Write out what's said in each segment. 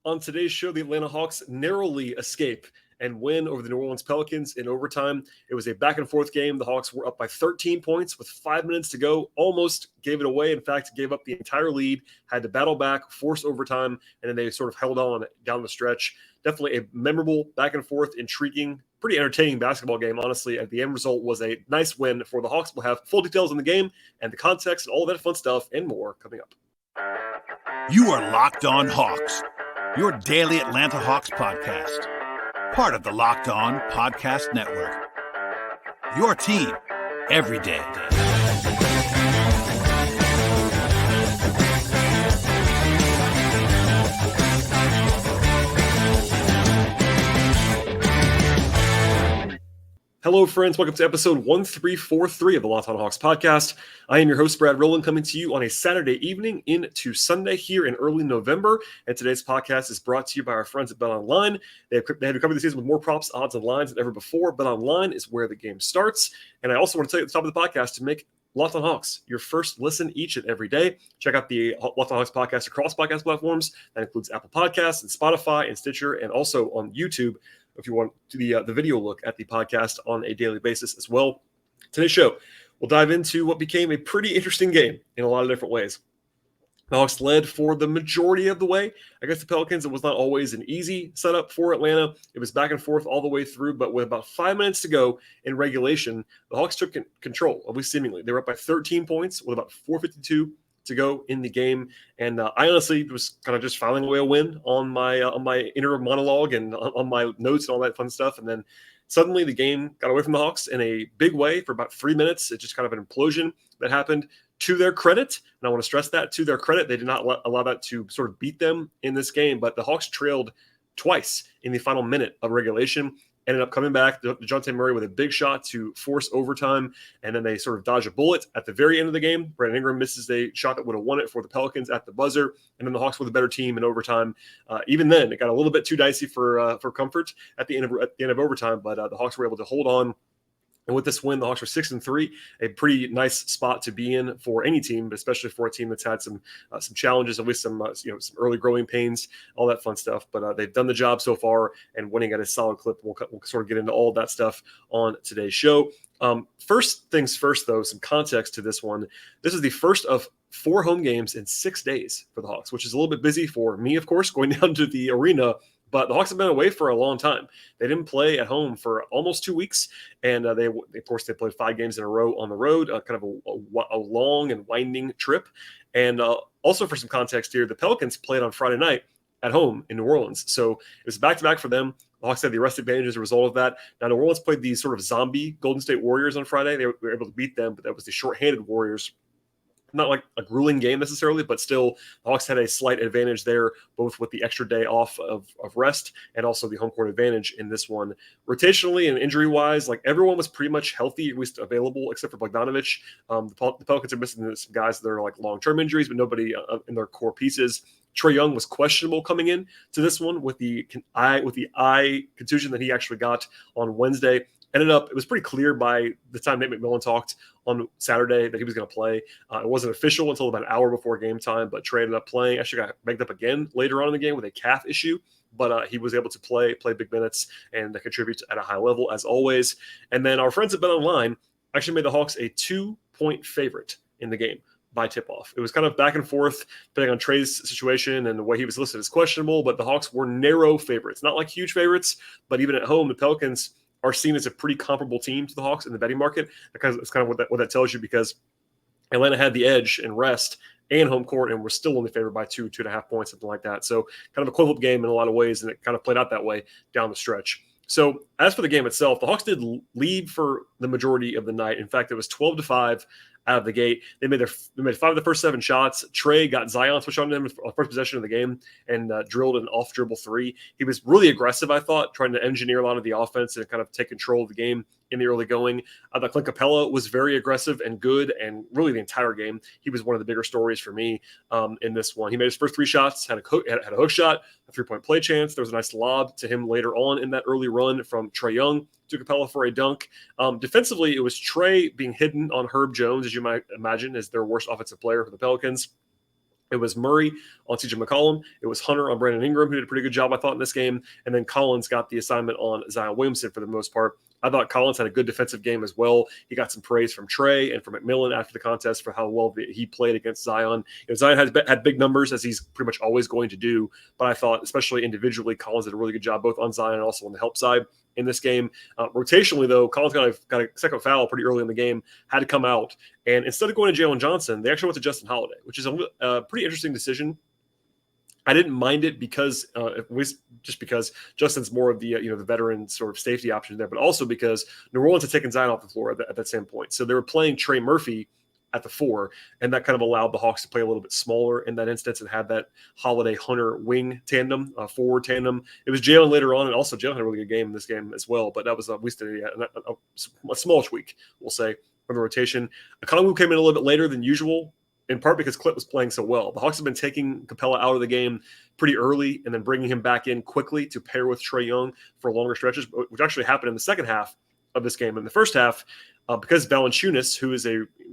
On today's show, the Atlanta Hawks narrowly escape and win over the New Orleans Pelicans in overtime. It was a back-and-forth game. The Hawks were up by 13 points with 5 minutes to go, almost gave it away. In fact, gave up the entire lead, had to battle back, force overtime, and then they sort of held on down the stretch. Definitely a memorable back-and-forth, intriguing, pretty entertaining basketball game, honestly. And the end result was a nice win for the Hawks. We'll have full details on the game and the context and all that fun stuff and more coming up. You are Locked On Hawks, your daily Atlanta Hawks podcast. Part of the Locked On Podcast Network. Your team every day. Hello, friends. Welcome to episode 1343 of the Locked On Hawks podcast. I am your host, Brad Rowland, coming to you on a Saturday evening into Sunday here in early November. And today's podcast is brought to you by our friends at BetOnline. They have you covered the season with more props, odds, and lines than ever before. BetOnline is where the game starts. And I also want to tell you at the top of the podcast to make Locked On Hawks your first listen each and every day. Check out the Locked On Hawks podcast across podcast platforms. That includes Apple Podcasts and Spotify and Stitcher, and also on YouTube if you want to the video look at the podcast on a daily basis as well. Today's show, we'll dive into what became a pretty interesting game in a lot of different ways. The Hawks led for the majority of the way against the Pelicans. It was not always an easy setup for Atlanta. It was back and forth all the way through, but with about 5 minutes to go in regulation, the Hawks took control, at least seemingly. They were up by 13 points with about 4:52 to go in the game, and I honestly was kind of just filing away a win on my inner monologue and on my notes and all that fun stuff. And then suddenly the game got away from the Hawks in a big way for about 3 minutes. It's just kind of an implosion that happened. To their credit, and I want to stress that, to their credit, they did not allow that to sort of beat them in this game, but the Hawks trailed twice in the final minute of regulation. Ended up coming back, Dejounte Murray with a big shot to force overtime, and then they sort of dodge a bullet at the very end of the game. Brandon Ingram misses a shot that would have won it for the Pelicans at the buzzer, and then the Hawks were the better team in overtime. Even then, it got a little bit too dicey for comfort at the end of overtime, but the Hawks were able to hold on. And with this win, the Hawks are 6-3, a pretty nice spot to be in for any team, but especially for a team that's had some challenges, at least some early growing pains, all that fun stuff. But they've done the job so far and winning at a solid clip. We'll sort of get into all of that stuff on today's show. First things first, though, some context to this one. This is the first of 4 home games in 6 days for the Hawks, which is a little bit busy for me, of course, going down to the arena. But the Hawks have been away for a long time. They didn't play at home for almost 2 weeks, and they played 5 games in a row on the road, kind of a long and winding trip. And also for some context here, the Pelicans played on Friday night at home in New Orleans. So it was back-to-back for them. The Hawks had the arrest advantage as a result of that. Now, New Orleans played these sort of zombie Golden State Warriors on Friday. They were able to beat them, but that was the shorthanded Warriors. Not like a grueling game necessarily, but still, the Hawks had a slight advantage there, both with the extra day off of rest and also the home court advantage in this one. Rotationally and injury-wise, like everyone was pretty much healthy, at least available, except for Bogdanovich. The Pelicans are missing some guys that are like long-term injuries, but nobody in their core pieces. Trae Young was questionable coming in to this one with the eye contusion that he actually got on Wednesday. It was pretty clear by the time Nate McMillan talked on Saturday that he was going to play. It wasn't official until about an hour before game time, but Trae ended up playing. Actually got banged up again later on in the game with a calf issue, but he was able to play big minutes and contribute at a high level as always. And then our friends at BetOnline actually made the Hawks a 2-point favorite in the game by tip-off. It was kind of back and forth depending on Trae's situation and the way he was listed as questionable, but the Hawks were narrow favorites. Not like huge favorites, but even at home, the Pelicans are seen as a pretty comparable team to the Hawks in the betting market. It's kind of what that tells you, because Atlanta had the edge in rest and home court and were still only favored by 2.5 points, something like that. So kind of a equivalent game in a lot of ways, and it kind of played out that way down the stretch. So as for the game itself, the Hawks did lead for the majority of the night. In fact, it was 12-5 out of the gate. They made 5 of the first 7 shots. Trae got Zion switch on them on first possession of the game and drilled an off dribble 3. He was really aggressive, I thought, trying to engineer a lot of the offense and kind of take control of the game in the early going. I thought Clint Capela was very aggressive and good, and really the entire game, he was one of the bigger stories for me in this one. He made his first 3 shots, had a hook shot, a 3-point play chance. There was a nice lob to him later on in that early run from Trae Young to Capela for a dunk. Defensively, it was Trae being hidden on Herb Jones, as you might imagine, as their worst offensive player for the Pelicans. It was Murray on CJ McCollum. It was Hunter on Brandon Ingram, who did a pretty good job, I thought, in this game. And then Collins got the assignment on Zion Williamson for the most part. I thought Collins had a good defensive game as well. He got some praise from Trae and from McMillan after the contest for how well he played against Zion. Zion had big numbers, as he's pretty much always going to do. But I thought, especially individually, Collins did a really good job both on Zion and also on the help side in this game. Rotationally, though, Collins got a second foul pretty early in the game, had to come out. And instead of going to Jalen Johnson, they actually went to Justin Holiday, which is a pretty interesting decision. I didn't mind it because Justin's more of the the veteran sort of safety option there, but also because New Orleans had taken Zion off the floor at that same point. So they were playing Trey Murphy at the 4, and that kind of allowed the Hawks to play a little bit smaller in that instance and had that Holiday Hunter wing tandem, forward tandem. It was Jalen later on, and also Jalen had a really good game in this game as well, but that was at least a small tweak, we'll say, from the rotation. Okongwu came in a little bit later than usual, in part because Clint was playing so well. The Hawks have been taking Capela out of the game pretty early and then bringing him back in quickly to pair with Trae Young for longer stretches, which actually happened in the second half of this game. In the first half, because Valanciunas, who is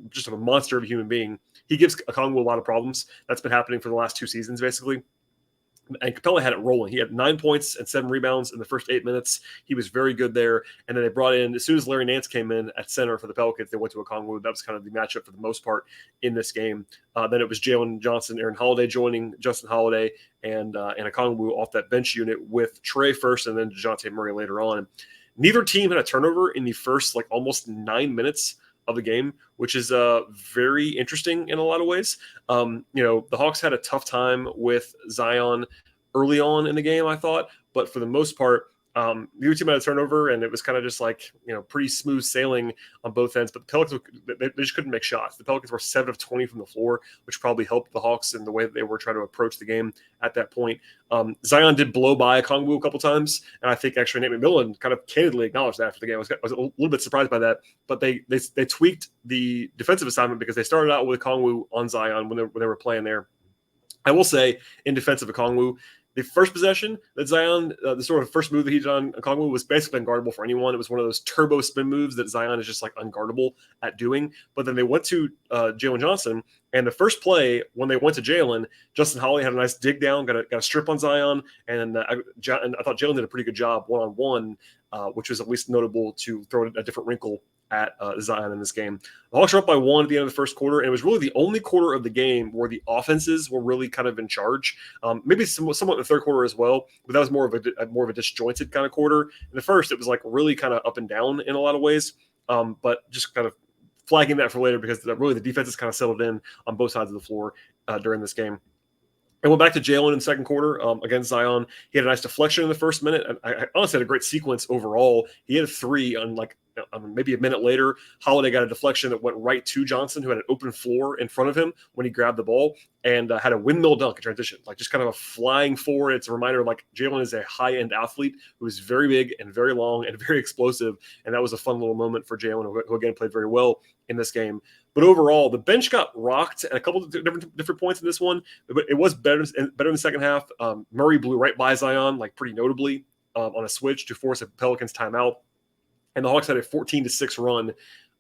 just a monster of a human being, he gives Okongwu a lot of problems. That's been happening for the last 2 seasons, basically. And Capela had it rolling. He had 9 points and 7 rebounds in the first 8 minutes. He was very good there. And then they brought in, as soon as Larry Nance came in at center for the Pelicans, they went to Okongwu. That was kind of the matchup for the most part in this game. Then it was Jalen Johnson, Aaron Holiday joining Justin Holiday, and Okongwu off that bench unit with Trae first and then Dejounte Murray later on. Neither team had a turnover in the first almost 9 minutes of the game, which is very interesting in a lot of ways. The Hawks had a tough time with Zion early on in the game, I thought, but for the most part, neither team had a turnover, and it was kind of just pretty smooth sailing on both ends. But the Pelicans, they just couldn't make shots. The Pelicans were 7 of 20 from the floor, which probably helped the Hawks in the way that they were trying to approach the game at that point. Zion did blow by Okongwu a couple times, and I think actually Nate McMillan kind of candidly acknowledged that after the game. I was a little bit surprised by that, but they tweaked the defensive assignment because they started out with Okongwu on Zion when they were playing there. I will say, in defense of Okongwu, the first possession that Zion, the sort of first move that he did on Okongwu was basically unguardable for anyone. It was one of those turbo spin moves that Zion is just unguardable at doing. But then they went to Jalen Johnson, and the first play when they went to Jalen, Justin Holiday had a nice dig down, got a strip on Zion, and I thought Jalen did a pretty good job one-on-one, which was at least notable to throw a different wrinkle at Zion in this game. The Hawks were up by 1 at the end of the first quarter, and it was really the only quarter of the game where the offenses were really kind of in charge. Maybe somewhat in the third quarter as well, but that was more of a disjointed kind of quarter. In the first, it was really kind of up and down in a lot of ways, but just kind of flagging that for later because really the defense has kind of settled in on both sides of the floor during this game. And went back to Jalen in the second quarter against Zion. He had a nice deflection in the first minute. I honestly had a great sequence overall. He had a 3 on maybe a minute later. Holiday got a deflection that went right to Johnson, who had an open floor in front of him when he grabbed the ball, and had a windmill dunk in transition, just kind of a flying forward. It's a reminder Jalen is a high-end athlete who is very big and very long and very explosive, and that was a fun little moment for Jalen, who again played very well in this game. But overall, the bench got rocked at a couple of different points in this one, but it was better in the second half. Murray blew right by Zion, pretty notably, on a switch to force a Pelicans timeout. And the Hawks had a 14-6 run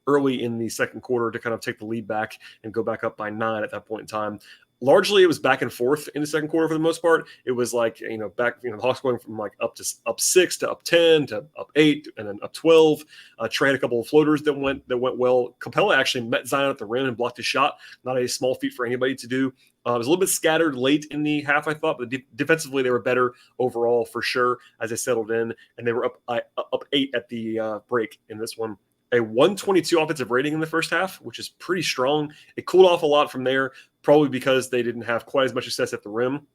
early in the second quarter to kind of take the lead back and go back up by 9 at that point in time. Largely, it was back and forth in the second quarter for the most part. It was the Hawks going from up 6 to up 10 to up 8 and then up 12. Trae had a couple of floaters that went well. Capela actually met Zion at the rim and blocked his shot. Not a small feat for anybody to do. It was a little bit scattered late in the half, I thought, but defensively they were better overall for sure as they settled in, and they were up 8 at the break in this one. A 122 offensive rating in the first half, which is pretty strong. It cooled off a lot from there, probably because they didn't have quite as much success at the rim.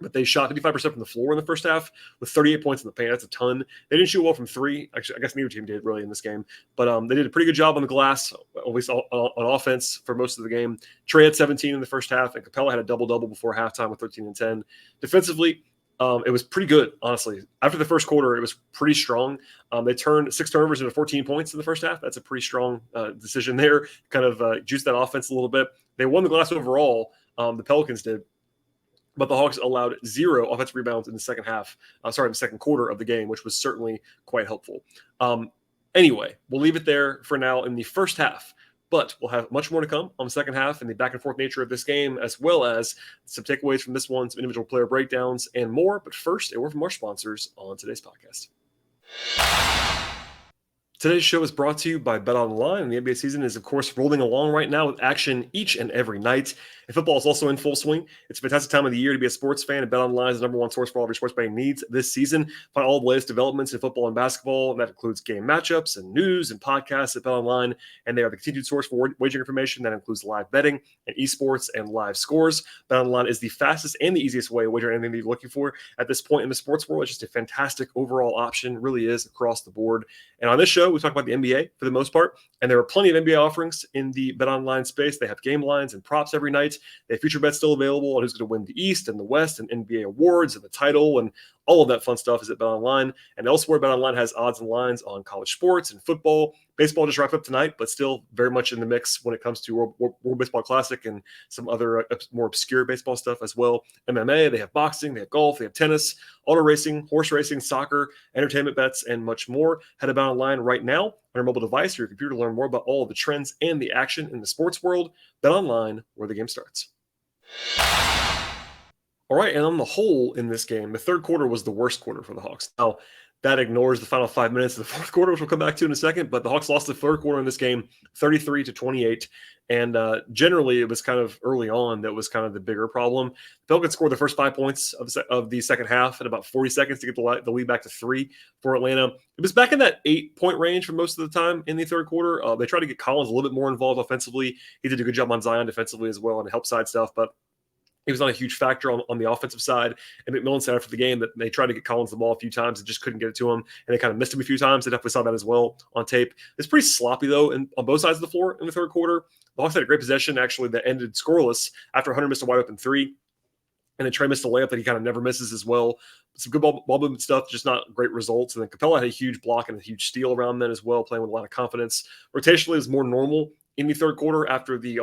But they shot 55% from the floor in the first half with 38 points in the paint. That's a ton. They didn't shoot well from 3. Actually, I guess neither team did really in this game. But they did a pretty good job on the glass, at least on offense for most of the game. Trae had 17 in the first half, and Capela had a double-double before halftime with 13 and 10. Defensively, it was pretty good, honestly. After the first quarter, it was pretty strong. They turned 6 turnovers into 14 points in the first half. That's a pretty strong decision there. Kind of juiced that offense a little bit. They won the glass overall. The Pelicans did. But the Hawks allowed 0 offensive rebounds in the second quarter of the game, which was certainly quite helpful. Anyway, we'll leave it there for now. In the first half, But we'll have much more to come on the second half and the back and forth nature of this game, as well as some takeaways from this one, some individual player breakdowns, and more. But first, a word from our sponsors on today's podcast. Today's show is brought to you by BetOnline, and the NBA season is, of course, rolling along right now with action each and every night. And football is also in full swing. It's a fantastic time of the year to be a sports fan, and BetOnline is the number one source for all of your sports betting needs this season. Find all the latest developments in football and basketball, and that includes game matchups and news and podcasts at BetOnline. And they are the continued source for wagering information that includes live betting and esports and live scores. BetOnline is the fastest and the easiest way to wager anything that you're looking for at this point in the sports world. It's just a fantastic overall option, really is across the board. And on this show, we talk about the NBA for the most part, and there are plenty of NBA offerings in the BetOnline space. They have game lines and props every night. They have future bets still available on who's going to win the East and the West and NBA awards and the title and all of that fun stuff is at BetOnline. And elsewhere, BetOnline has odds and lines on college sports and football. Baseball just wrapped up tonight, but still very much in the mix when it comes to World Baseball Classic and some other more obscure baseball stuff as well. MMA, they have boxing, they have golf, they have tennis, auto racing, horse racing, soccer, entertainment bets, and much more. Head to BetOnline right now on your mobile device or your computer to learn more about all of the trends and the action in the sports world. BetOnline, where the game starts. All right, and on the whole in this game, the third quarter was the worst quarter for the Hawks. Now, that ignores the final 5 minutes of the fourth quarter, which we'll come back to in a second, but the Hawks lost the third quarter in this game 33-28, and generally it was kind of early on that was kind of the bigger problem. The Pelicans scored the first 5 points of the second half in about 40 seconds to get the lead back to 3 for Atlanta. It was back in that 8-point range for most of the time in the third quarter. They tried to get Collins a little bit more involved offensively. He did a good job on Zion defensively as well and help side stuff, but he was not a huge factor on the offensive side. And McMillan said after the game that they tried to get Collins the ball a few times and just couldn't get it to him. And they kind of missed him a few times. They definitely saw that as well on tape. It's pretty sloppy, though, on both sides of the floor in the third quarter. The Hawks had a great possession, actually, that ended scoreless after Hunter missed a wide-open three. And then Trae missed a layup that he kind of never misses as well. Some good ball movement stuff, just not great results. And then Capela had a huge block and a huge steal around then as well, playing with a lot of confidence. Rotationally, it was more normal in the third quarter after the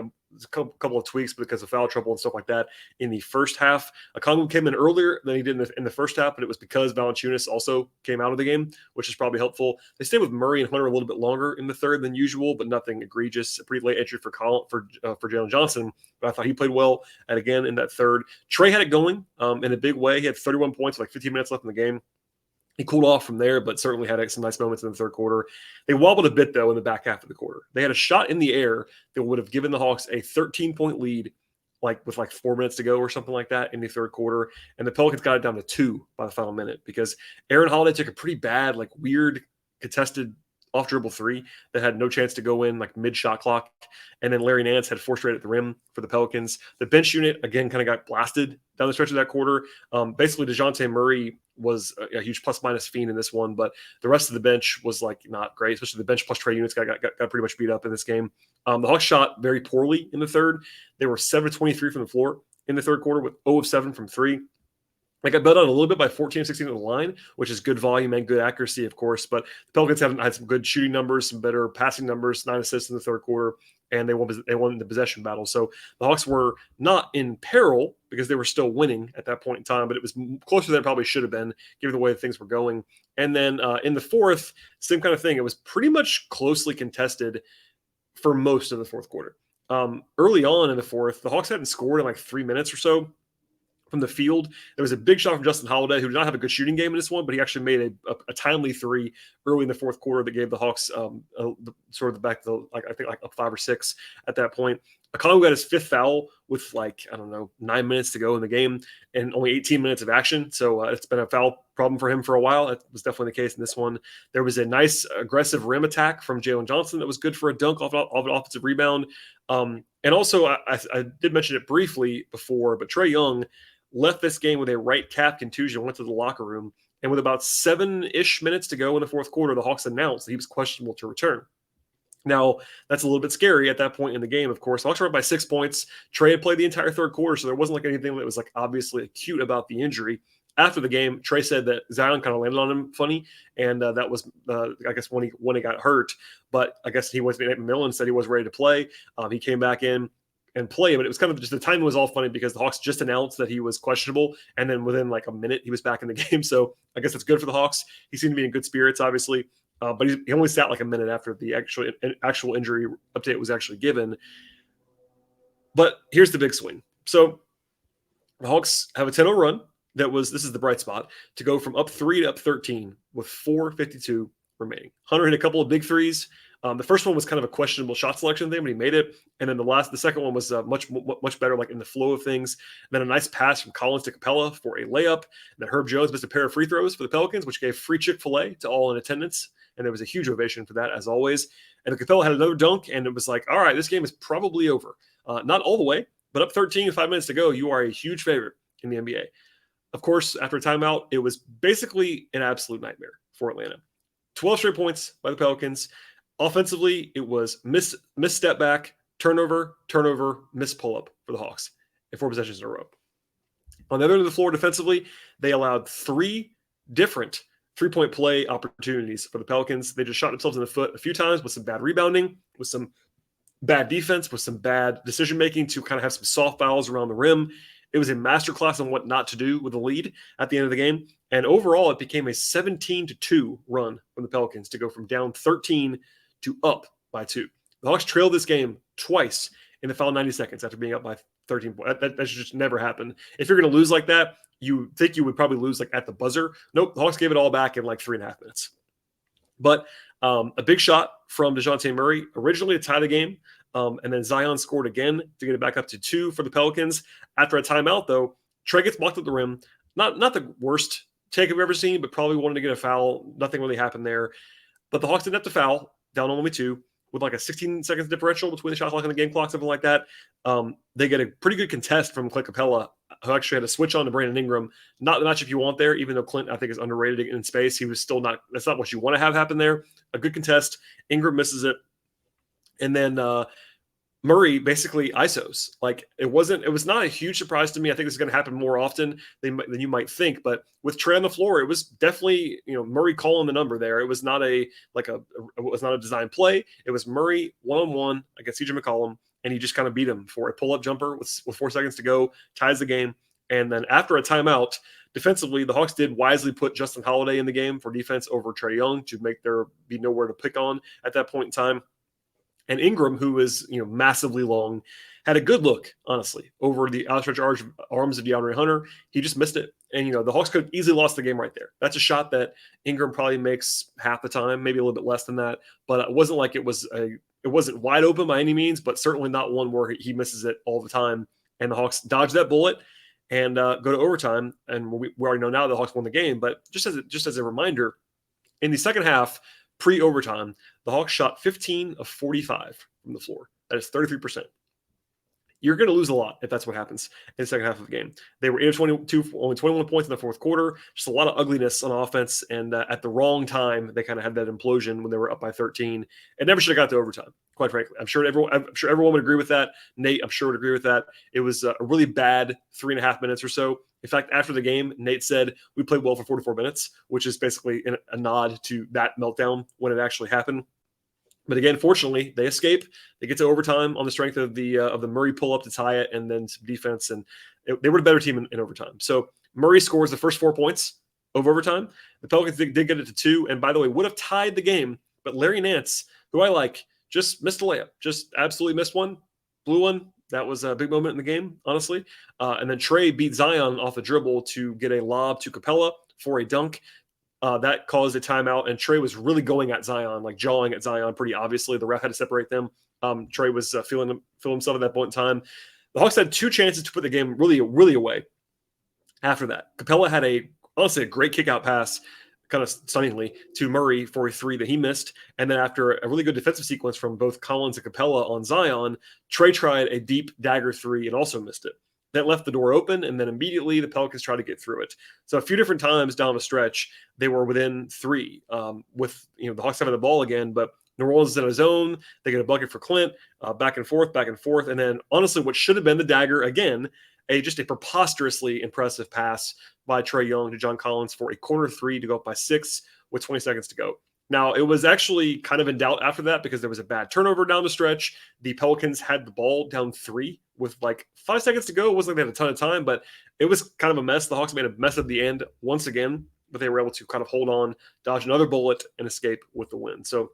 couple of tweaks because of foul trouble and stuff like that in the first half. Okongwu came in earlier than he did in the first half, but it was because Valanciunas also came out of the game, which is probably helpful. They stayed with Murray and Hunter a little bit longer in the third than usual, but nothing egregious. A pretty late entry for Jalen Johnson, but I thought he played well. And again, in that third, Trae had it going in a big way. He had 31 points with like 15 minutes left in the game. He cooled off from there, but certainly had some nice moments in the third quarter. They wobbled a bit, though, in the back half of the quarter. They had a shot in the air that would have given the Hawks a 13-point lead with 4 minutes to go or something like that in the third quarter. And the Pelicans got it down to 2 by the final minute because Aaron Holiday took a pretty bad, weird contested off-dribble three that had no chance to go in mid-shot clock. And then Larry Nance had 4 straight at the rim for the Pelicans. The bench unit, again, kind of got blasted down the stretch of that quarter. Basically, Dejounte Murray was a huge plus-minus fiend in this one, but the rest of the bench was not great, especially the bench plus Trae units got pretty much beat up in this game. The Hawks shot very poorly in the third. They were 7-23 from the floor in the third quarter with 0 of 7 from 3. They got bet on a little bit by 14-16 at the line, which is good volume and good accuracy, of course. But the Pelicans had some good shooting numbers, some better passing numbers, 9 assists in the third quarter, and they won the possession battle. So the Hawks were not in peril because they were still winning at that point in time, but it was closer than it probably should have been given the way things were going. And then in the fourth, same kind of thing. It was pretty much closely contested for most of the fourth quarter. Early on in the fourth, the Hawks hadn't scored in 3 minutes or so from the field. There was a big shot from Justin Holiday, who did not have a good shooting game in this one, but he actually made a timely three early in the fourth quarter that gave the Hawks up 5 or 6 at that point. Okongwu got his 5th foul with 9 minutes to go in the game and only 18 minutes of action. So it's been a foul problem for him for a while. That was definitely the case in this one. There was a nice aggressive rim attack from Jalen Johnson that was good for a dunk off an offensive rebound. And also I did mention it briefly before, but Trae Young left this game with a right calf contusion, went to the locker room, and with about 7-ish minutes to go in the fourth quarter, the Hawks announced that he was questionable to return. Now, that's a little bit scary at that point in the game, of course. The Hawks were up by 6 points. Trae had played the entire third quarter, so there wasn't anything that was obviously acute about the injury. After the game, Trae said that Zion kind of landed on him funny, and that was, I guess, when he got hurt. But I guess McMillan said he was ready to play. He came back in and play, but it was kind of just the timing was all funny because the Hawks just announced that he was questionable, and then within a minute he was back in the game. So I guess that's good for the Hawks. He seemed to be in good spirits, obviously. but he only sat like a minute after the actual injury update was actually given. But here's the big swing. So the Hawks have a 10-0 run. This is the bright spot, to go from up 3 to up 13 with 4:52 remaining. Hunter hit a couple of big threes. The first one was kind of a questionable shot selection thing, but he made it. And then the second one was much better, like in the flow of things. And then a nice pass from Collins to Capela for a layup. And then Herb Jones missed a pair of free throws for the Pelicans, which gave free Chick-fil-A to all in attendance. And there was a huge ovation for that, as always. And Capela had another dunk, and it was like, all right, this game is probably over. Not all the way, but up 13 and 5 minutes to go, you are a huge favorite in the NBA. Of course, after a timeout, it was basically an absolute nightmare for Atlanta. 12 straight points by the Pelicans. Offensively, it was miss step back, turnover, miss pull-up for the Hawks in 4 possessions in a row. On the other end of the floor, defensively, they allowed 3 different three-point play opportunities for the Pelicans. They just shot themselves in the foot a few times with some bad rebounding, with some bad defense, with some bad decision-making to kind of have some soft fouls around the rim. It was a masterclass on what not to do with the lead at the end of the game. And overall, it became a 17-2 run from the Pelicans to go from down 13 to up by 2. The Hawks trailed this game twice in the final 90 seconds after being up by 13 points. That should just never happen. If you're going to lose like that, you think you would probably lose like at the buzzer. Nope, the Hawks gave it all back in like 3.5 minutes. But a big shot from Dejounte Murray originally to tie the game. And then Zion scored again to get it back up to 2 for the Pelicans. After a timeout, though, Trae gets blocked at the rim. Not the worst take I've ever seen, but probably wanted to get a foul. Nothing really happened there. But the Hawks didn't have to foul, down only 2, with like a 16 seconds differential between the shot clock and the game clock, something like that. They get a pretty good contest from Clint Capela, who actually had a switch on to Brandon Ingram. Not the matchup you want there, even though Clint, I think, is underrated in space. He was still not – that's not what you want to have happen there. A good contest. Ingram misses it. And then Murray basically ISOs. Like it was not a huge surprise to me. I think this is going to happen more often than you might think. But with Trae on the floor, it was definitely, Murray calling the number there. It was not a design play. It was Murray one-on-one against CJ McCollum, and he just kind of beat him for a pull-up jumper with 4 seconds to go, ties the game. And then after a timeout, defensively, the Hawks did wisely put Justin Holiday in the game for defense over Trae Young to make there be nowhere to pick on at that point in time. And Ingram, who is massively long, had a good look, honestly, over the outstretched arms of DeAndre Hunter. He just missed it. And, the Hawks could have easily lost the game right there. That's a shot that Ingram probably makes half the time, maybe a little bit less than that. But it wasn't like it wasn't wide open by any means, but certainly not one where he misses it all the time. And the Hawks dodge that bullet and go to overtime. And we already know now the Hawks won the game. But just as a reminder, in the second half, pre-overtime, the Hawks shot 15 of 45 from the floor. That is 33%. You're going to lose a lot if that's what happens in the second half of the game. They were 8 of 22, only 21 points in the fourth quarter. Just a lot of ugliness on offense. And at the wrong time, they kind of had that implosion when they were up by 13. It never should have got to overtime, quite frankly. I'm sure everyone would agree with that. Nate, I'm sure would agree with that. It was a really bad 3.5 minutes or so. In fact, after the game, Nate said, we played well for 44 minutes, which is basically a nod to that meltdown when it actually happened. But again, fortunately, they escape. They get to overtime on the strength of the Murray pull-up to tie it and then some defense. And they were the better team in overtime. So Murray scores the first 4 points of overtime. The Pelicans did get it to 2. And by the way, would have tied the game. But Larry Nance, who I like, just missed a layup. Just absolutely missed one. Blew one. That was a big moment in the game, honestly. And then Trae beat Zion off a dribble to get a lob to Capela for a dunk. That caused a timeout, and Trae was really going at Zion, like jawing at Zion pretty obviously. The ref had to separate them. Trae was feeling himself at that point in time. The Hawks had 2 chances to put the game really, really away after that. Capela had honestly a great kick-out pass, kind of stunningly, to Murray for a 3 that he missed. And then after a really good defensive sequence from both Collins and Capela on Zion, Trae tried a deep dagger 3 and also missed it. That left the door open, and then immediately the Pelicans tried to get through it. So a few different times down the stretch, they were within 3 with the Hawks having the ball again, but New Orleans is in a zone. They get a bucket for Clint, back and forth. And then honestly, what should have been the dagger again, just a preposterously impressive pass by Trae Young to John Collins for a corner 3 to go up by 6 with 20 seconds to go. Now, it was actually kind of in doubt after that because there was a bad turnover down the stretch. The Pelicans had the ball down 3 with like 5 seconds to go. It wasn't like they had a ton of time, but it was kind of a mess. The Hawks made a mess at the end once again. but they were able to kind of hold on, dodge another bullet, and escape with the win. So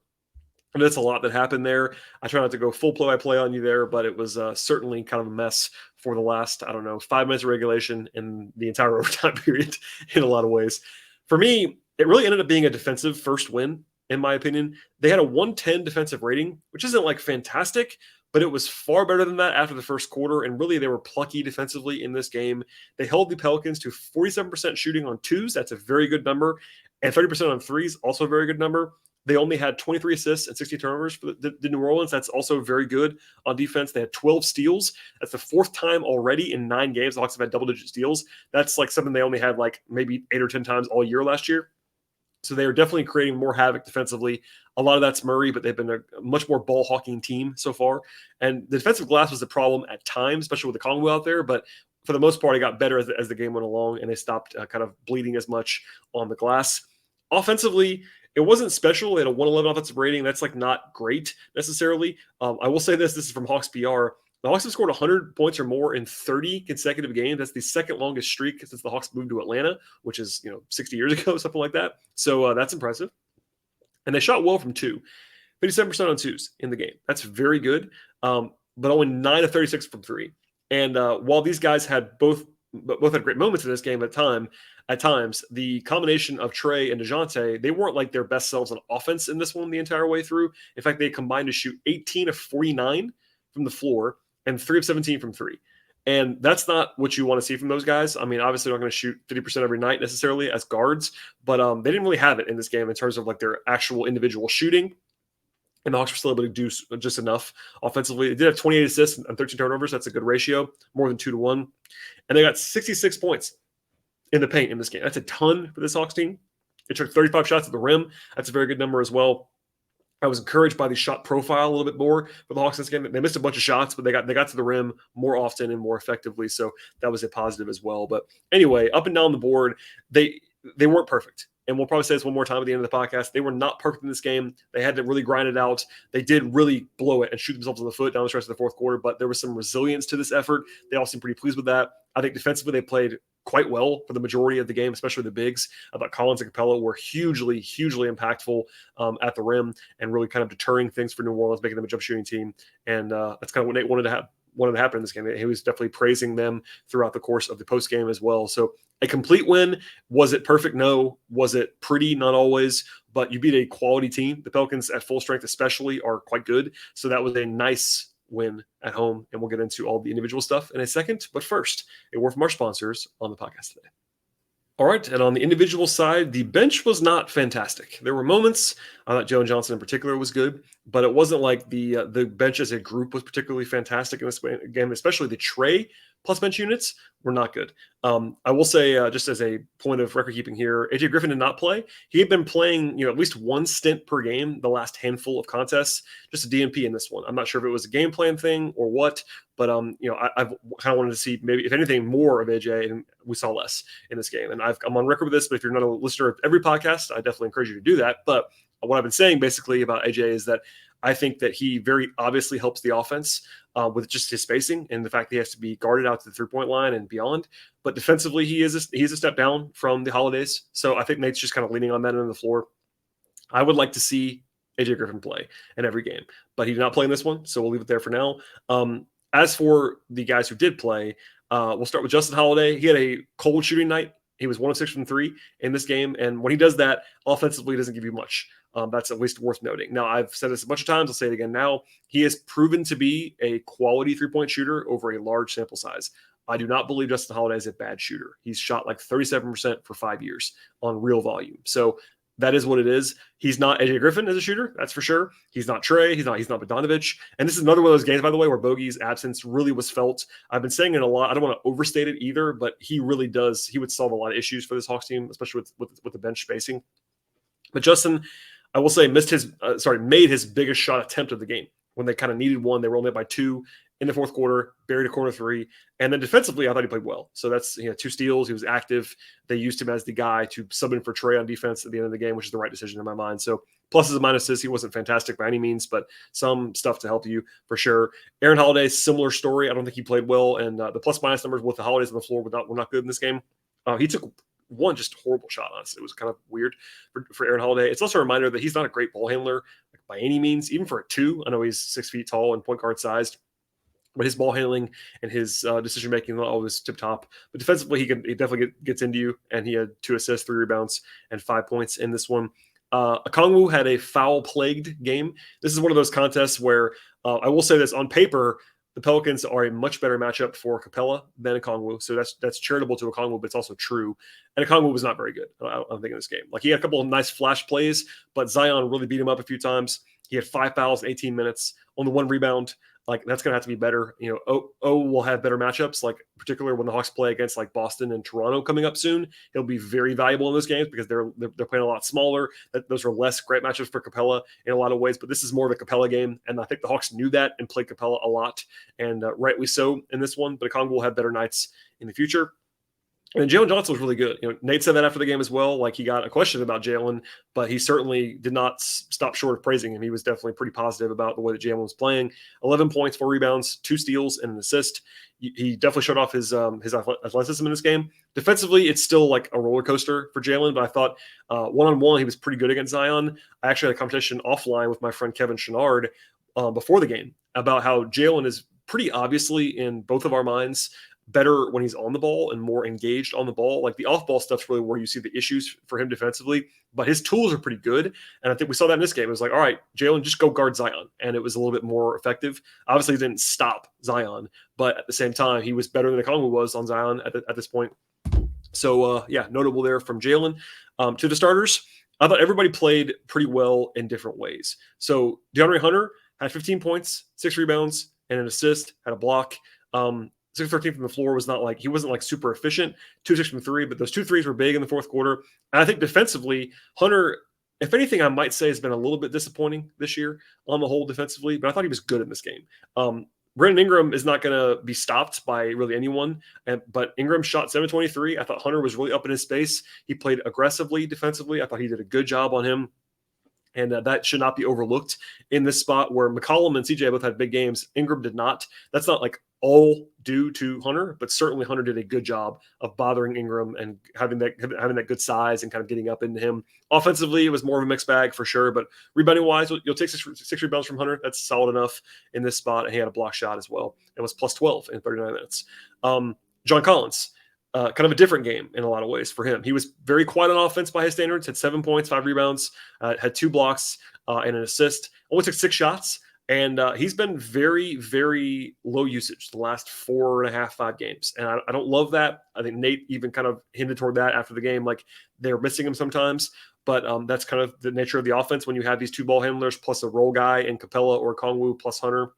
that's a lot that happened there. I try not to go full play-by-play on you there, but it was certainly kind of a mess for the last, 5 minutes of regulation and the entire overtime period in a lot of ways. For me, it really ended up being a defensive first win, in my opinion. They had a 110 defensive rating, which isn't like fantastic, but it was far better than that after the first quarter, and really they were plucky defensively in this game. They held the Pelicans to 47% shooting on twos. That's a very good number. And 30% on threes, also a very good number. They only had 23 assists and 60 turnovers for the New Orleans. That's also very good on defense. They had 12 steals. That's the fourth time already in 9 games the Hawks have had double-digit steals. That's like something they only had like maybe 8 or 10 times all year last year. So they are definitely creating more havoc defensively. A lot of that's Murray, but they've been a much more ball-hawking team so far. And the defensive glass was the problem at times, especially with the Congo out there. But for the most part, it got better as the game went along, and they stopped kind of bleeding as much on the glass. Offensively, it wasn't special. They had a 111 offensive rating. That's like not great necessarily. I will say this is from Hawks PR. The Hawks have scored 100 points or more in 30 consecutive games. That's the second longest streak since the Hawks moved to Atlanta, which is 60 years ago, something like that. So that's impressive. And they shot well from 2, 57% on twos in the game. That's very good, but only 9 of 36 from 3. And while these guys had both had great moments in this game at times, the combination of Trae and Dejounte, they weren't like their best selves on offense in this one the entire way through. In fact, they combined to shoot 18 of 49 from the floor and 3 of 17 from 3. And that's not what you want to see from those guys. I mean, obviously they're not going to shoot 50% every night necessarily as guards, but they didn't really have it in this game in terms of like their actual individual shooting. And the Hawks were still able to do just enough offensively. They did have 28 assists and 13 turnovers. That's a good ratio, more than 2-1. And they got 66 points in the paint in this game. That's a ton for this Hawks team. They took 35 shots at the rim. That's a very good number as well. I was encouraged by the shot profile a little bit more for the Hawks in this game. They missed a bunch of shots, but they got to the rim more often and more effectively. So that was a positive as well. But anyway, up and down the board, they weren't perfect. And we'll probably say this one more time at the end of the podcast. They were not perfect in this game. They had to really grind it out. They did really blow it and shoot themselves in the foot down the stretch of the fourth quarter, but there was some resilience to this effort. They all seemed pretty pleased with that. I think defensively they played quite well for the majority of the game, especially the bigs. I thought Collins and Capela were hugely, hugely impactful at the rim and really kind of deterring things for New Orleans, making them a jump shooting team. And that's kind of what Nate wanted to happen in this game. He was definitely praising them throughout the course of the post game as well. So a complete win. Was it perfect? No. Was it pretty? Not always, but you beat a quality team. The Pelicans at full strength especially are quite good. So that was a nice win at home. And we'll get into all the individual stuff in a second. But first, a word from our sponsors on the podcast today. All right, and on the individual side, the bench was not fantastic. There were moments. I thought Jalen Johnson in particular was good, but it wasn't like the bench as a group was particularly fantastic in this game, especially the Trae plus bench units were not good. I will say, just as a point of record keeping here, AJ Griffin did not play. He had been playing, at least one stint per game the last handful of contests, just a DNP in this one. I'm not sure if it was a game plan thing or what, but I've kind of wanted to see maybe, if anything, more of AJ, and we saw less in this game. And I'm on record with this, but if you're not a listener of every podcast, I definitely encourage you to do that. But what I've been saying basically about AJ is that I think that he very obviously helps the offense with just his spacing and the fact that he has to be guarded out to the three-point line and beyond. But defensively, he's a step down from the Holidays. So I think Nate's just kind of leaning on that end of the floor. I would like to see AJ Griffin play in every game, but he did not play in this one, so we'll leave it there for now. As for the guys who did play, we'll start with Justin Holiday. He had a cold shooting night. He was 1 of 6 from 3 in this game, and when he does that, offensively, he doesn't give you much. That's at least worth noting. Now, I've said this a bunch of times. I'll say it again now. He has proven to be a quality three-point shooter over a large sample size. I do not believe Justin Holiday is a bad shooter. He's shot like 37% for 5 years on real volume. So that is what it is. He's not AJ Griffin as a shooter, that's for sure. He's not Trae. He's not Bogdanovich. And this is another one of those games, by the way, where Bogey's absence really was felt. I've been saying it a lot. I don't want to overstate it either, but he really does. He would solve a lot of issues for this Hawks team, especially with the bench spacing. But Justin, I will say, made his biggest shot attempt of the game when they kind of needed one. They were only up by 2 in the fourth quarter, buried a corner 3. And then defensively, I thought he played well. So that's 2 steals. He was active. They used him as the guy to sub in for Trae on defense at the end of the game, which is the right decision in my mind. So pluses and minuses. He wasn't fantastic by any means, but some stuff to help you for sure. Aaron Holiday, similar story. I don't think he played well. And the plus minus numbers with the Holidays on the floor were not good in this game. He took one just horrible shot, honestly. It was kind of weird for Aaron Holiday. It's also a reminder that he's not a great ball handler by any means, even for a 2. I know he's 6 feet tall and point guard sized, but his ball handling and his decision making not always tip top. But defensively, he definitely gets into you, and he had 2 assists, 3 rebounds, and 5 points in this one. Okongwu had a foul-plagued game. This is one of those contests where I will say this on paper, the Pelicans are a much better matchup for Capela than Okongwu. So that's charitable to Okongwu, but it's also true. And Okongwu was not very good, I don't think, in this game. Like, he had a couple of nice flash plays, but Zion really beat him up a few times. He had 5 fouls in 18 minutes, only 1 rebound. Like, that's going to have to be better. O will have better matchups, like particularly when the Hawks play against like Boston and Toronto coming up soon. He'll be very valuable in those games because they're playing a lot smaller. Those are less great matchups for Capela in a lot of ways, but this is more of a Capela game, and I think the Hawks knew that and played Capela a lot, and rightly so in this one. But Okongwu will have better nights in the future. And Jalen Johnson was really good. Nate said that after the game as well. Like, he got a question about Jalen, but he certainly did not stop short of praising him. He was definitely pretty positive about the way that Jalen was playing. 11 points, 4 rebounds, 2 steals, and an assist. He definitely showed off his athleticism in this game. Defensively, it's still like a roller coaster for Jalen, but I thought one-on-one he was pretty good against Zion. I actually had a competition offline with my friend Kevin Chenard before the game about how Jalen is pretty obviously, in both of our minds, better when he's on the ball and more engaged on the ball. Like, the off-ball stuff's really where you see the issues for him defensively, but his tools are pretty good. And I think we saw that in this game. It was like, all right, Jalen, just go guard Zion. And it was a little bit more effective. Obviously, it didn't stop Zion, but at the same time, he was better than Okongwu was on Zion at this point. So, notable there from Jalen. To the starters, I thought everybody played pretty well in different ways. So DeAndre Hunter had 15 points, 6 rebounds, and an assist, had a block. 6-13 from the floor was not like, he wasn't like super efficient. 2-6 from 3, but those 2 threes were big in the fourth quarter. And I think defensively, Hunter, if anything, I might say has been a little bit disappointing this year on the whole defensively, but I thought he was good in this game. Brandon Ingram is not going to be stopped by really anyone, but Ingram shot 7-23. I thought Hunter was really up in his space. He played aggressively defensively. I thought he did a good job on him. And that should not be overlooked in this spot where McCollum and CJ both had big games. Ingram did not. That's not like all due to Hunter, but certainly Hunter did a good job of bothering Ingram and having that good size and kind of getting up into him. Offensively, it was more of a mixed bag for sure, but rebounding wise, you'll take 6 rebounds from Hunter. That's solid enough in this spot. And he had a block shot as well. It was plus 12 in 39 minutes. John Collins. Kind of a different game in a lot of ways for him. He was very quiet on offense by his standards, had 7 points, 5 rebounds, had 2 blocks and an assist, only took 6 shots. And he's been very, very low usage the last 4.5, 5 games. And I don't love that. I think Nate even kind of hinted toward that after the game, like they're missing him sometimes. But that's kind of the nature of the offense when you have these 2 ball handlers plus a role guy in Capela or Okongwu plus Hunter.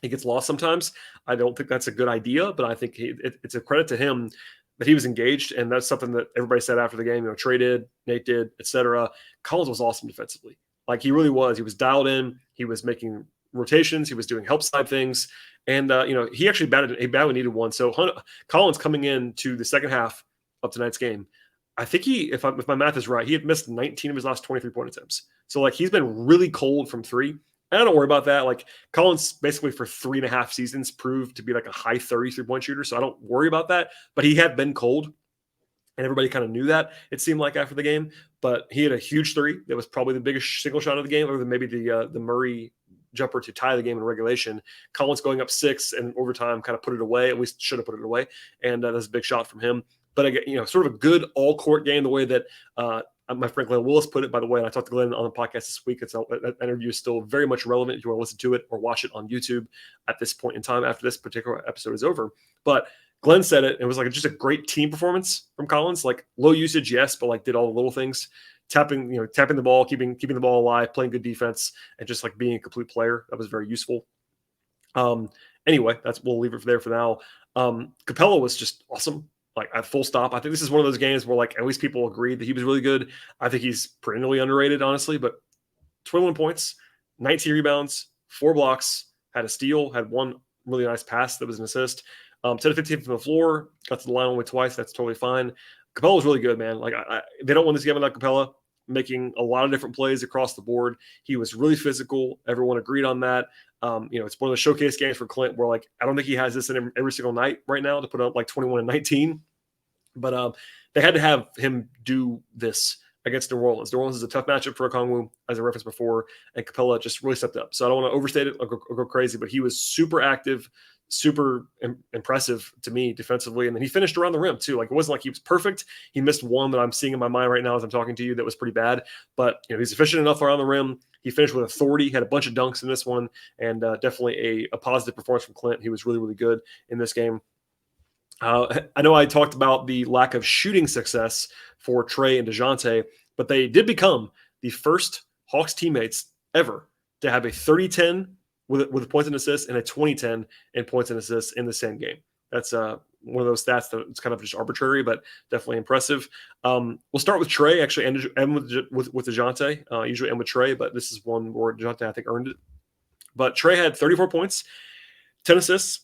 He gets lost sometimes. I don't think that's a good idea, but I think it's a credit to him that he was engaged, and that's something that everybody said after the game. Trae did, Nate did, etc. Collins was awesome defensively. Like, he really was. He was dialed in. He was making rotations. He was doing help side things, and he actually badly needed one. So Collins coming into the second half of tonight's game, I think if my math is right, he had missed 19 of his last 23 point attempts. So like, he's been really cold from 3. I don't worry about that. Like, Collins basically for 3.5 seasons proved to be like a high 33-point shooter. So I don't worry about that, but he had been cold and everybody kind of knew that, it seemed like, after the game. But he had a huge 3. That was probably the biggest single shot of the game, other than maybe the Murray jumper to tie the game in regulation. Collins going up 6 and overtime kind of put it away. At least should have put it away. And that's a big shot from him. But again, sort of a good all-court game, the way that my friend Glenn Willis put it, by the way, and I talked to Glenn on the podcast this week. That interview is still very much relevant if you want to listen to it or watch it on YouTube at this point in time after this particular episode is over. But Glenn said it. It was like just a great team performance from Collins. Like, low usage, yes, but like did all the little things, tapping the ball, keeping the ball alive, playing good defense, and just like being a complete player. That was very useful. Anyway, we'll leave it there for now. Capela was just awesome. Like, at full stop. I think this is one of those games where like at least people agreed that he was really good. I think he's perennially underrated, honestly, but 21 points, 19 rebounds, 4 blocks, had a steal, had 1 really nice pass that was an assist. 10-15 from the floor, got to the line only twice. That's totally fine. Capela was really good, man. Like, they don't win this game without Capela making a lot of different plays across the board. He was really physical. Everyone agreed on that. It's one of the showcase games for Clint where, like, I don't think he has this in him every single night right now to put up like 21 and 19. But they had to have him do this against New Orleans. New Orleans is a tough matchup for Okongwu, as I referenced before, and Capela just really stepped up. So I don't want to overstate it or go crazy, but he was super active, super impressive to me defensively. And then he finished around the rim too. Like, it wasn't like he was perfect. He missed one that I'm seeing in my mind right now as I'm talking to you that was pretty bad, but he's efficient enough around the rim. He finished with authority, had a bunch of dunks in this one, and definitely a positive performance from Clint. He was really, really good in this game. I know I talked about the lack of shooting success for Trae and Dejounte, but they did become the first Hawks teammates ever to have a 30-10 with points and assists and a 20-10 in points and assists in the same game. That's one of those stats that's kind of just arbitrary, but definitely impressive. We'll start with Trae, actually, and with Dejounte. Usually end with Trae, but this is one where Dejounte, I think, earned it. But Trae had 34 points, 10 assists.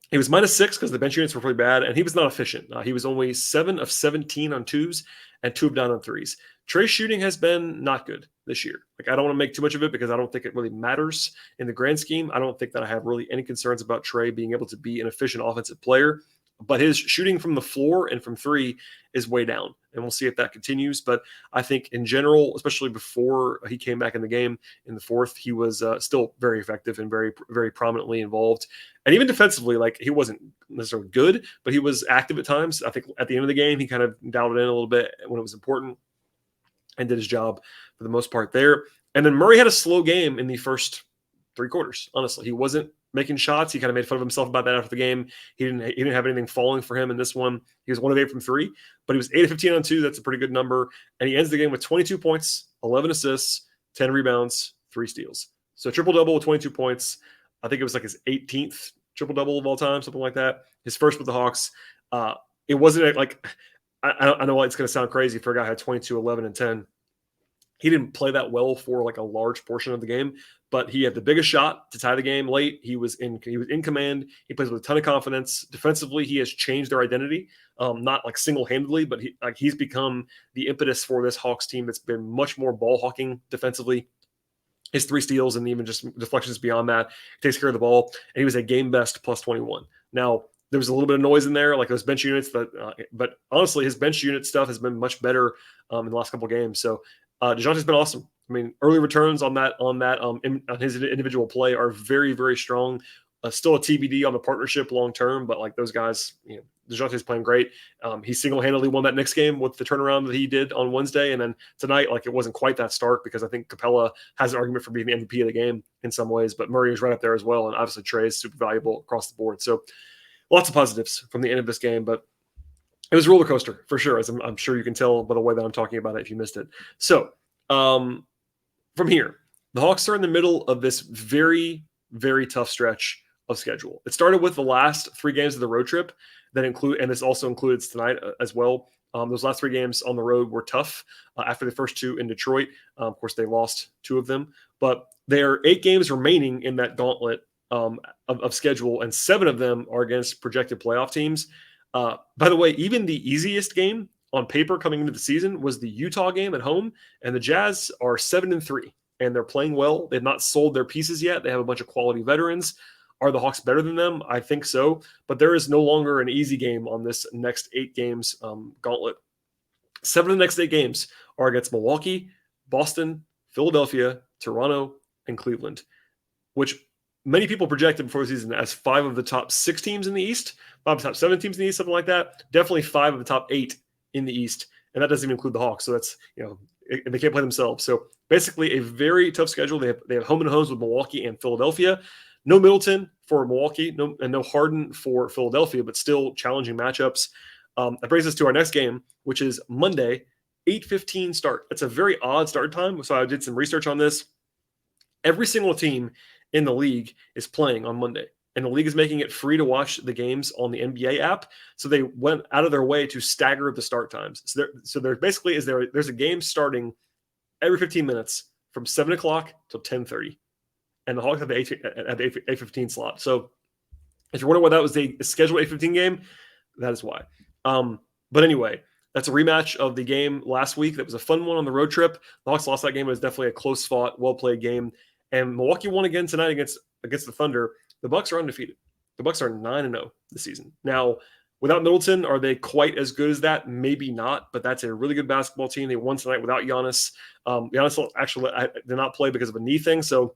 He was -6 because the bench units were pretty bad, and he was not efficient. He was only 7 of 17 on twos and 2 of 9 on threes. Trae's shooting has been not good this year. Like, I don't want to make too much of it because I don't think it really matters in the grand scheme. I don't think that I have really any concerns about Trae being able to be an efficient offensive player, but his shooting from the floor and from three is way down, and we'll see if that continues. But I think in general, especially before he came back in the game in the fourth, he was still very effective and very, very prominently involved. And even defensively, like, he wasn't necessarily good, but he was active at times. I think at the end of the game, he kind of dialed it in a little bit when it was important and did his job for the most part there. And then Murray had a slow game in the first 3 quarters. Honestly, he wasn't making shots. He kind of made fun of himself about that after the game. He didn't have anything falling for him in this one. He was 1 of 8 from 3, but he was 8 of 15 on 2. That's a pretty good number. And he ends the game with 22 points, 11 assists, 10 rebounds, 3 steals. So triple-double with 22 points. I think it was like his 18th triple-double of all time, something like that. His first with the Hawks. It wasn't like, I know it's going to sound crazy for a guy who had 22, 11, and 10. He didn't play that well for like a large portion of the game, but he had the biggest shot to tie the game late. He was in command. He plays with a ton of confidence. Defensively, he has changed their identity, not like single-handedly, but he's become the impetus for this Hawks team that's been much more ball hawking defensively. His 3 steals and even just deflections beyond that, he takes care of the ball, and he was a game best plus 21. Now, there was a little bit of noise in there, like those bench units, but honestly, his bench unit stuff has been much better in the last couple of games. So Dejounte's been awesome. I mean, early returns on his individual play are very, very strong. Still a TBD on the partnership long term, but like those guys, Dejounte's playing great. He single-handedly won that Knicks game with the turnaround that he did on Wednesday, and then tonight, like, it wasn't quite that stark because I think Capela has an argument for being the MVP of the game in some ways, but Murray was right up there as well, and obviously Trae is super valuable across the board. So lots of positives from the end of this game, but it was a roller coaster for sure, as I'm sure you can tell by the way that I'm talking about it if you missed it. So from here, the Hawks are in the middle of this very, very tough stretch of schedule. It started with the last 3 games of the road trip that include, and this also includes tonight as well. Those last 3 games on the road were tough after the first 2 in Detroit. Of course, they lost 2 of them, but there are 8 games remaining in that gauntlet of schedule, and 7 of them are against projected playoff teams. By the way, even the easiest game on paper coming into the season was the Utah game at home, and the Jazz are 7-3, and they're playing well. They've not sold their pieces yet. They have a bunch of quality veterans. Are the Hawks better than them? I think so, but there is no longer an easy game on this next 8 games gauntlet. 7 of the next 8 games are against Milwaukee, Boston, Philadelphia, Toronto, and Cleveland, which many people projected before the season as 5 of the top 6 teams in the East, 5 of the top 7 teams in the East, something like that. Definitely 5 of the top 8 in the East, and that doesn't even include the Hawks. So that's, they can't play themselves. So basically a very tough schedule. They have home and homes with Milwaukee and Philadelphia. No Middleton for Milwaukee, no Harden for Philadelphia, but still challenging matchups. That brings us to our next game, which is Monday, 8:15 start. It's a very odd start time, so I did some research on this. Every single team in the league is playing on Monday, and the league is making it free to watch the games on the NBA app. So they went out of their way to stagger the start times. So there basically there's a game starting every 15 minutes from 7 o'clock till 10:30. And the Hawks have the 8:15 slot. So if you're wondering why that was the scheduled 8:15 game, that is why. But anyway, that's a rematch of the game last week. That was a fun one on the road trip. The Hawks lost that game. It was definitely a close-fought, well-played game. And Milwaukee won again tonight against the Thunder. The Bucks are undefeated. The Bucks are 9-0 this season. Now, Without Middleton, are they quite as good as that? Maybe not, but that's a really good basketball team. They won tonight without Giannis. Giannis actually did not play because of a knee thing, so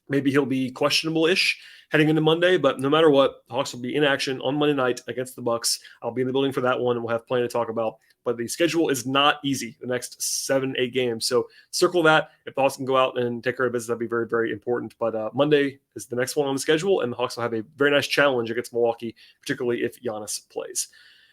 maybe he'll be questionable-ish heading into Monday, but no matter what, Hawks will be in action on Monday night against the Bucks. I'll be in the building for that one, and we'll have plenty to talk about. But the schedule is not easy the next 7-8 games. So circle that. If the Hawks can go out and take care of business, that'd be very, very important. But Monday is the next one on the schedule, and the Hawks will have a very nice challenge against Milwaukee, particularly if Giannis plays.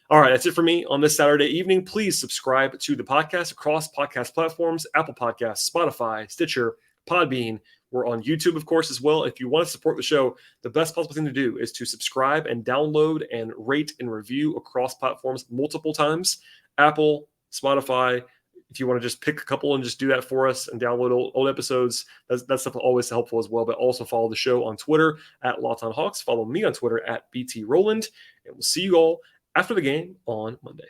All right, that's it for me on this Saturday evening. Please subscribe to the podcast across podcast platforms, Apple Podcasts, Spotify, Stitcher, Podbean. We're on YouTube, of course, as well. If you want to support the show, the best possible thing to do is to subscribe and download and rate and review across platforms multiple times. Apple, Spotify. If you want to just pick a couple and just do that for us and download old episodes, that's stuff always helpful as well. But also follow the show on Twitter at Locked On Hawks. Follow me on Twitter at BT Rowland. And we'll see you all after the game on Monday.